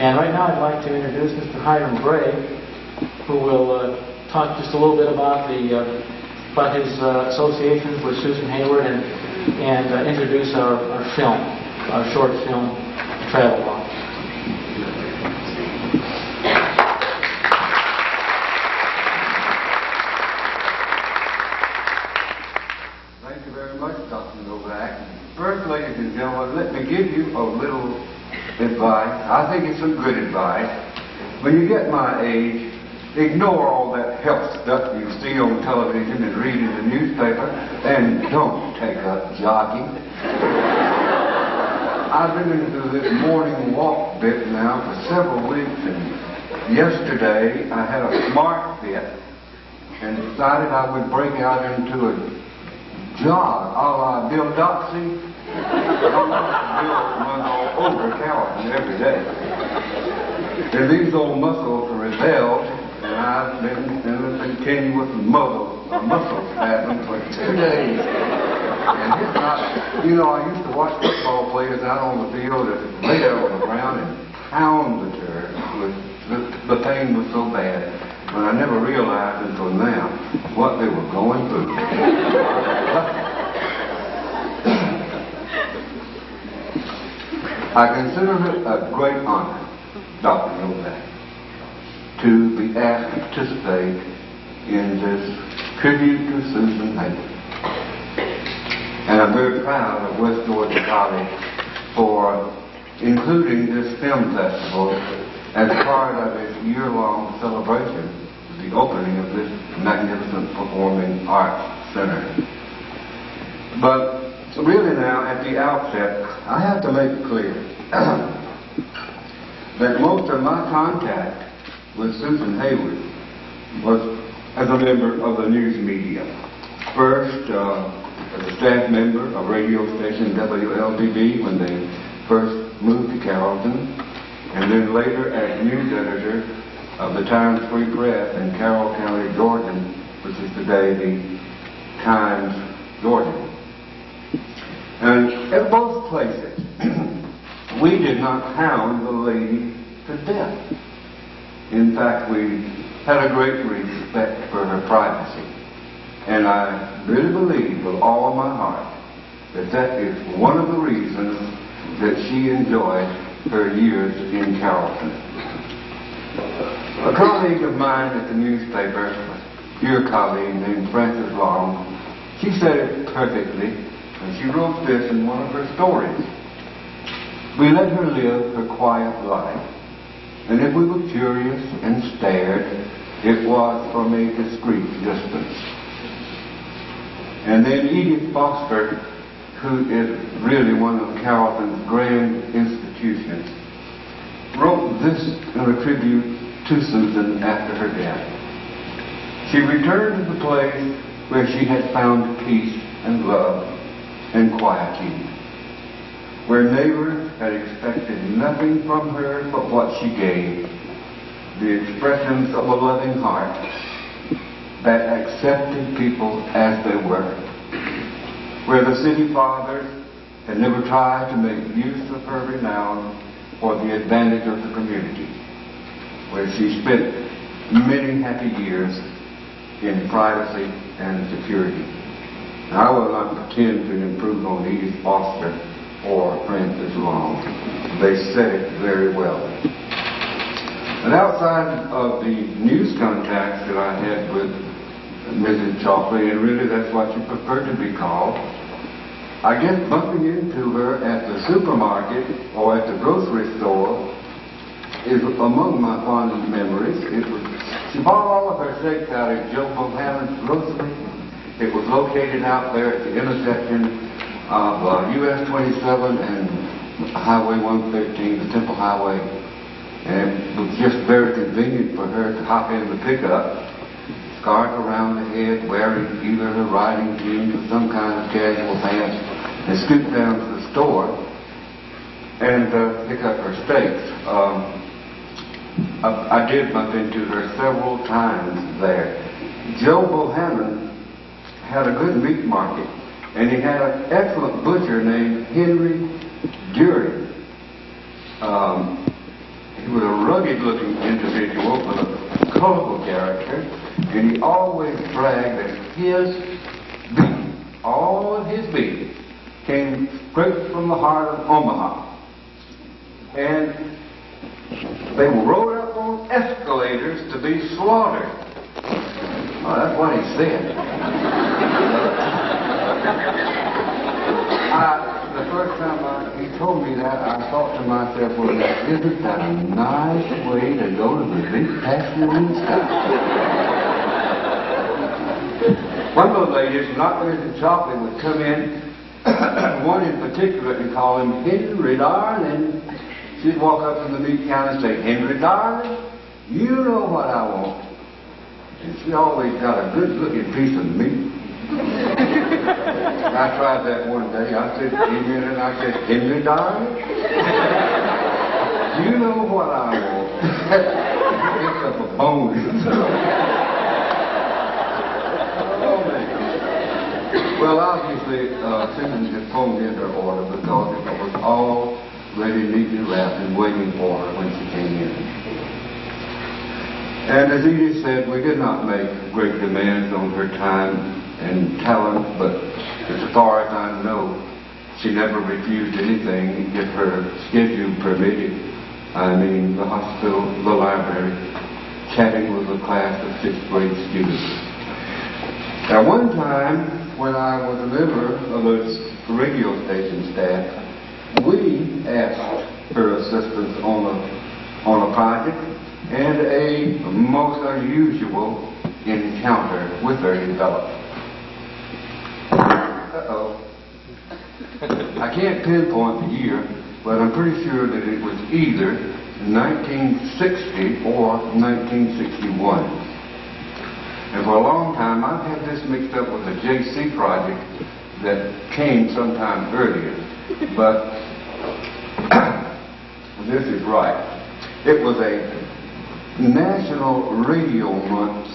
And right now I'd like to introduce Mr. Hiram Gray, who will talk just a little bit about his associations with Susan Hayward and introduce our film, our short film, Travel Log. Thank you very much, Dr. Novak. First, ladies and gentlemen, let me give you a little advice. I think it's some good advice. When you get my age, ignore all that health stuff you see on television and read in the newspaper, and don't take up jogging. I've been into this morning walk bit now for several weeks, and yesterday I had a smart fit and decided I would break out into a jog a la Bill Doxey. Bill runs all over Carrollton every day. And these old muscles are rebelled, and I've been in a continuous muscle spasm for 2 days. And it's not, you know, I used to watch football players out on the field that lay there on the ground and pound the turf. The pain was so bad. But I never realized until now what they were going through. I consider it a great honor, Dr. Novak, to be asked to participate in this tribute to Susan Hayward. And I'm very proud of West Georgia College for including this film festival as part of its year-long celebration of the opening of this magnificent performing arts center. But really now, at the outset, I have to make clear that most of my contact with Susan Hayward was as a member of the news media. First, as a staff member of radio station WLBB when they first moved to Carrollton, and then later as news editor of the Times Free Press in Carroll County, Georgia, which is today the Times, Georgia. And at both places, we did not hound the lady to death. In fact, we had a great respect for her privacy. And I really believe with all of my heart that that is one of the reasons that she enjoyed her years in Carrollton. A colleague of mine at the newspaper, a dear colleague named Frances Long, she said it perfectly, and she wrote this in one of her stories. We let her live her quiet life, and if we were curious and stared, it was from a discreet distance. And then Edith Foster, who is really one of Carrollton's grand institutions, wrote this in a tribute to Susan after her death. She returned to the place where she had found peace and love and quietude, where neighbors had expected nothing from her but what she gave, the expressions of a loving heart that accepted people as they were, where the city fathers had never tried to make use of her renown for the advantage of the community, where she spent many happy years in privacy and security. Now, I will not pretend to improve on Edith Foster or Frances Long. They said it very well. And outside of the news contacts that I had with Mrs. Chalkley, and really that's what you prefer to be called, I guess bumping into her at the supermarket or at the grocery store is among my fond memories. She bought all of her shakes out at Joe Bohannon's grocery. It was located out there at the intersection of US 27 and Highway 113, the Temple Highway. And it was just very convenient for her to hop in the pickup, scarf around the head, wearing either her riding jeans or some kind of casual pants, and scoot down to the store and pick up her steaks. I did bump into her several times there. Joe Bohannon had a good meat market, and he had an excellent butcher named Henry Dury. He rugged-looking individual with a colorful character, and he always bragged that his beef, all of his beef, came straight from the heart of Omaha. And they were rode up on escalators to be slaughtered. Oh, that's what he said. The first time he told me that, I thought to myself, well, isn't that a nice way to go to the big pasture in the sky? One of the ladies, not very chocolate, would come in, one in particular, and call him Henry Darling. She'd walk up to the meat counter and say, Henry Darling, you know what I want. And she always got a good-looking piece of meat. I tried that one day. I said, came in and I said, Henry Darling, you know what I want. Picked up a bone. Oh, man. Well, obviously, Susan just phoned in her order because it was all ready, neatly wrapped, and waiting for her when she came in. And as Edith said, we did not make great demands on her time and talent, but as far as I know, she never refused anything if her schedule permitted. I mean, the hospital, the library, chatting with a class of 6th grade students. At one time, when I was a member of the radio station staff, we asked her assistance on a project, and a most unusual encounter with her developed. Uh-oh. I can't pinpoint the year, but I'm pretty sure that it was either 1960 or 1961. And for a long time, I've had this mixed up with a JC project that came sometime earlier. But this is right. It was a National Radio Month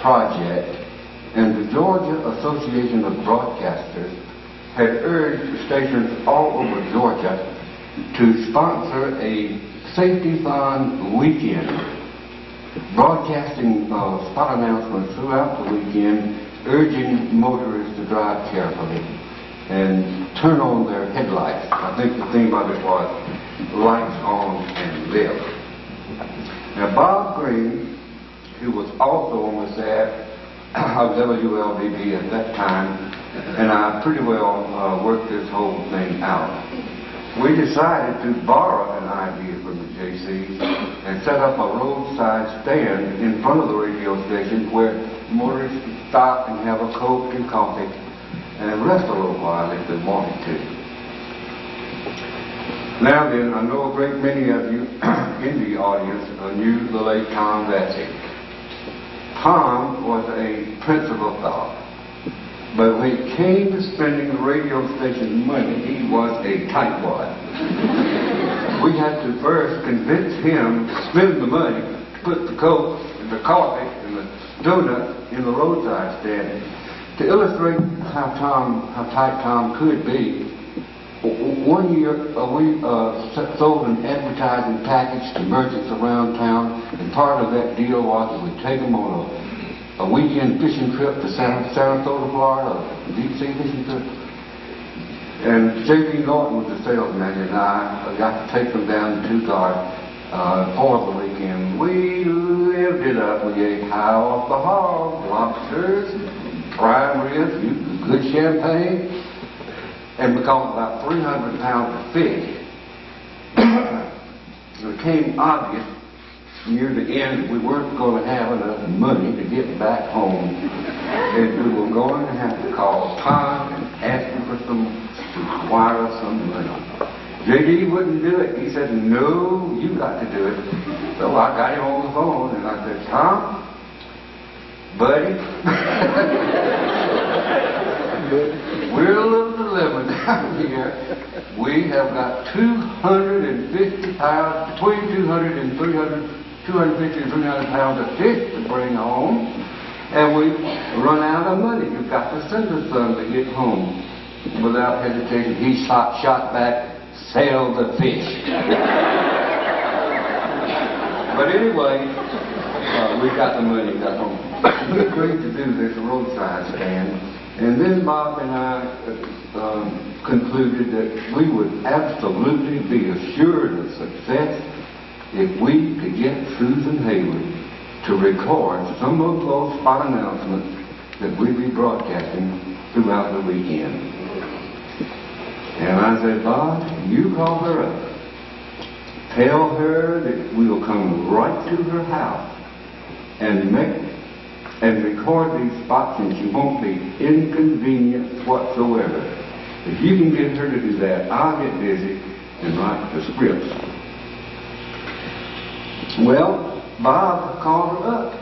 project, and the Georgia Association of Broadcasters had urged stations all over Georgia to sponsor a safety fund weekend, broadcasting spot announcements throughout the weekend, urging motorists to drive carefully and turn on their headlights. I think the theme of it was lights on and live. Now, Bob Green, who was also on the staff of WLBB at that time, and I pretty well worked this whole thing out. We decided to borrow an idea from the JCs and set up a roadside stand in front of the radio station where motorists could stop and have a Coke and coffee and rest a little while if they wanted to. Now then, I know a great many of you in the audience knew the late Tom Vesey. Tom was a principal fellow, but when it came to spending the radio station money, he was a tightwad. We had to first convince him to spend the money to put the Coke and the coffee and the donut in the roadside stand. To illustrate how tight Tom could be, one year we sold an advertising package to merchants around town, and part of that deal was that we'd take them on a weekend fishing trip to Sarasota, Florida, a deep sea fishing trip. And J.B. Norton was the salesman, and I got to take them down to Tucson for the weekend. We lived it up. We ate high off the hog, lobsters, prime ribs, good champagne. And because about 300 pounds of fish, it became obvious near the end that we weren't going to have enough money to get back home. And we were going to have to call Tom and ask him for to wire us some money. J.D. wouldn't do it. He said, no, you got to do it. So I got him on the phone and I said, Tom, buddy, we're a little dilemma down here. We have got 250 pounds, between 250 and 300 pounds of fish to bring home, and we run out of money. You've got to send us some to get home. Without hesitation, he shot back, sell the fish. But anyway, we got the money, got home. We agreed to do this roadside stand, and then Bob and I concluded that we would absolutely be assured of success if we could get Susan Hayward to record some of those spot announcements that we'd be broadcasting throughout the weekend. And I said, Bob, you call her up. Tell her that we'll come right to her house and record these spots, and she won't be inconvenienced whatsoever. If you can get her to do that, I'll get busy and write the scripts. Well, Bob called her up,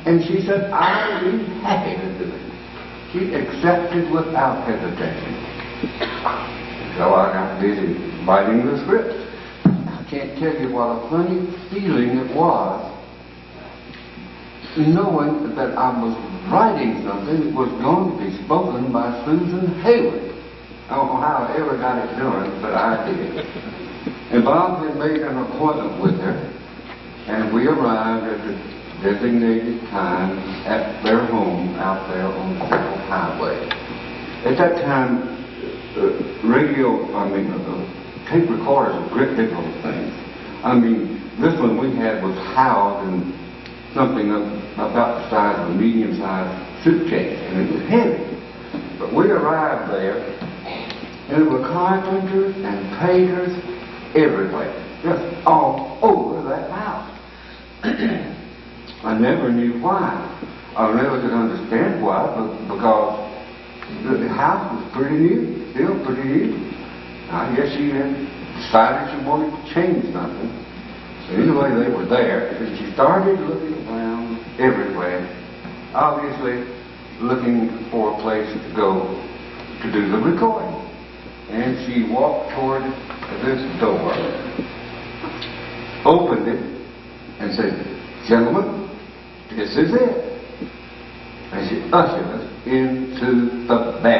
and she said, I'd be happy to do it. She accepted without hesitation. So I got busy writing the scripts. I can't tell you what a funny feeling it was, knowing that I was writing something that was going to be spoken by Susan Hayward. I don't know how I ever got it done, but I did. And Bob had made an appointment with her, and we arrived at the designated time at their home out there on the Central Highway. At that time, tape recorders were great big old things. I mean, this one we had was housed in something about the size of a medium-sized suitcase, and it was heavy. But we arrived there, and there were carpenters and painters everywhere, just all over that house. I never knew why. I never could understand why, because the house was pretty new, still pretty new. I guess she had decided she wanted to change something. So anyway, they were there, and she started looking around everywhere, obviously looking for a place to go to do the recording. And she walked toward this door, opened it, and said, gentlemen, this is it. And she ushered us into the back